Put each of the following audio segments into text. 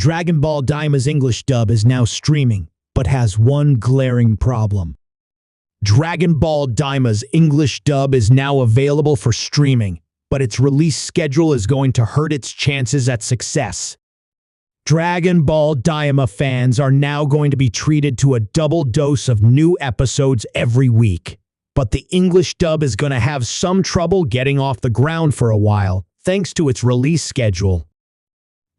Dragon Ball Daima's English dub is now streaming, but has one glaring problem. Dragon Ball Daima's English dub is now available for streaming, but its release schedule is going to hurt its chances at success. Dragon Ball Daima fans are now going to be treated to a double dose of new episodes every week, but the English dub is going to have some trouble getting off the ground for a while, thanks to its release schedule.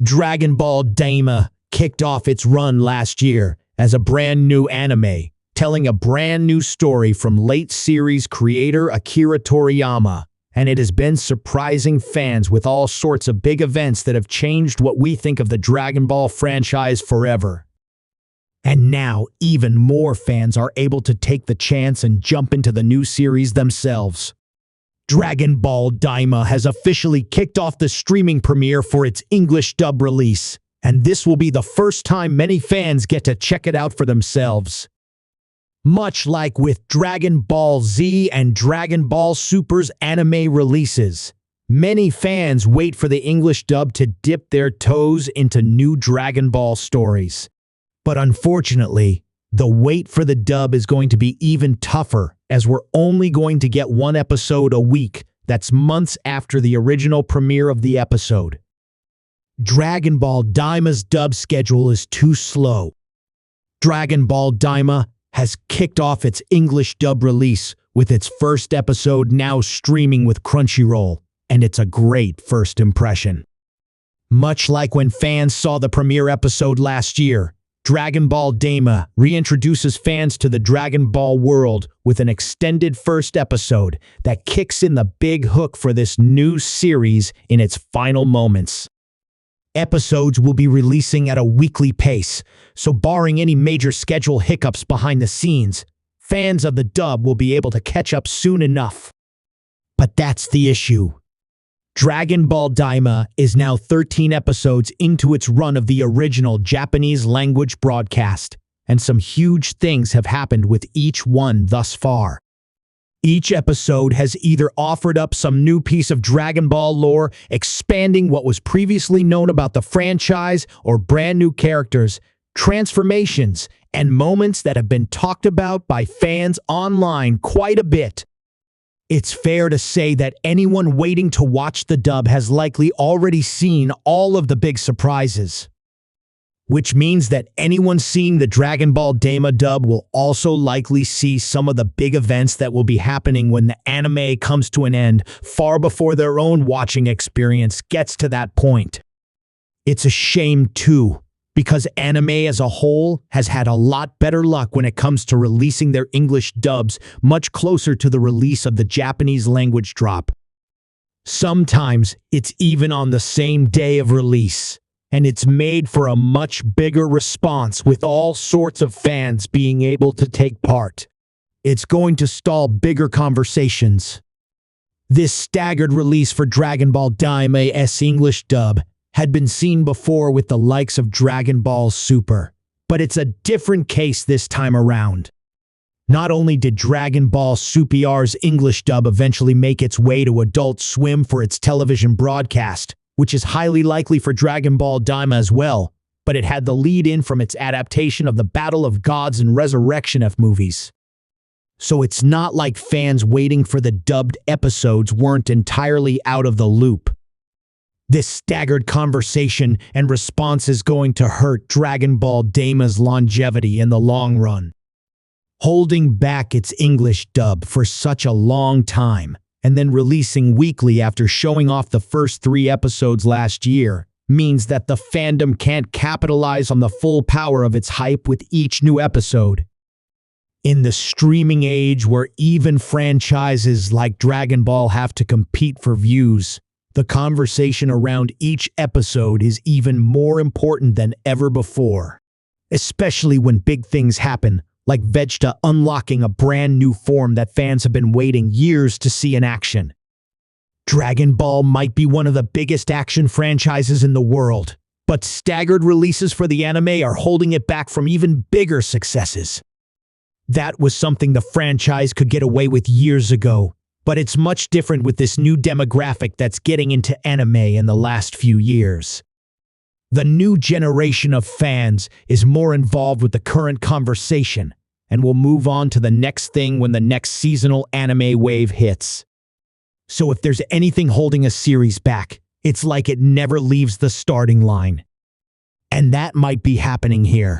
Dragon Ball Daima kicked off its run last year as a brand new anime, telling a brand new story from late series creator Akira Toriyama, and it has been surprising fans with all sorts of big events that have changed what we think of the Dragon Ball franchise forever. And now, even more fans are able to take the chance and jump into the new series themselves. Dragon Ball Daima has officially kicked off the streaming premiere for its English dub release, and this will be the first time many fans get to check it out for themselves. Much like with Dragon Ball Z and Dragon Ball Super's anime releases, many fans wait for the English dub to dip their toes into new Dragon Ball stories. But unfortunately, the wait for the dub is going to be even tougher, as we're only going to get one episode a week. That's months after the original premiere of the episode. Dragon Ball Daima's dub schedule is too slow. Dragon Ball Daima has kicked off its English dub release with its first episode now streaming with Crunchyroll, and it's a great first impression. Much like when fans saw the premiere episode last year, Dragon Ball Daima reintroduces fans to the Dragon Ball world with an extended first episode that kicks in the big hook for this new series in its final moments. Episodes will be releasing at a weekly pace, so barring any major schedule hiccups behind the scenes, fans of the dub will be able to catch up soon enough. But that's the issue. Dragon Ball Daima is now 13 episodes into its run of the original Japanese language broadcast, and some huge things have happened with each one thus far. Each episode has either offered up some new piece of Dragon Ball lore, expanding what was previously known about the franchise, or brand new characters, transformations, and moments that have been talked about by fans online quite a bit. It's fair to say that anyone waiting to watch the dub has likely already seen all of the big surprises, which means that anyone seeing the Dragon Ball Daima dub will also likely see some of the big events that will be happening when the anime comes to an end, far before their own watching experience gets to that point. It's a shame too, because anime as a whole has had a lot better luck when it comes to releasing their English dubs much closer to the release of the Japanese language drop. Sometimes it's even on the same day of release, and it's made for a much bigger response with all sorts of fans being able to take part. It's going to stall bigger conversations. This staggered release for Dragon Ball Daima's English dub had been seen before with the likes of Dragon Ball Super, but it's a different case this time around. Not only did Dragon Ball Super's English dub eventually make its way to Adult Swim for its television broadcast, which is highly likely for Dragon Ball Daima as well, but it had the lead-in from its adaptation of the Battle of Gods and Resurrection F movies. So it's not like fans waiting for the dubbed episodes weren't entirely out of the loop. This staggered conversation and response is going to hurt Dragon Ball Daima's longevity in the long run. Holding back its English dub for such a long time, and then releasing weekly after showing off the first 3 episodes last year, means that the fandom can't capitalize on the full power of its hype with each new episode. In the streaming age where even franchises like Dragon Ball have to compete for views, the conversation around each episode is even more important than ever before, especially when big things happen, like Vegeta unlocking a brand new form that fans have been waiting years to see in action. Dragon Ball might be one of the biggest action franchises in the world, but staggered releases for the anime are holding it back from even bigger successes. That was something the franchise could get away with years ago, but it's much different with this new demographic that's getting into anime in the last few years. The new generation of fans is more involved with the current conversation and will move on to the next thing when the next seasonal anime wave hits. So if there's anything holding a series back, it's like it never leaves the starting line. And that might be happening here.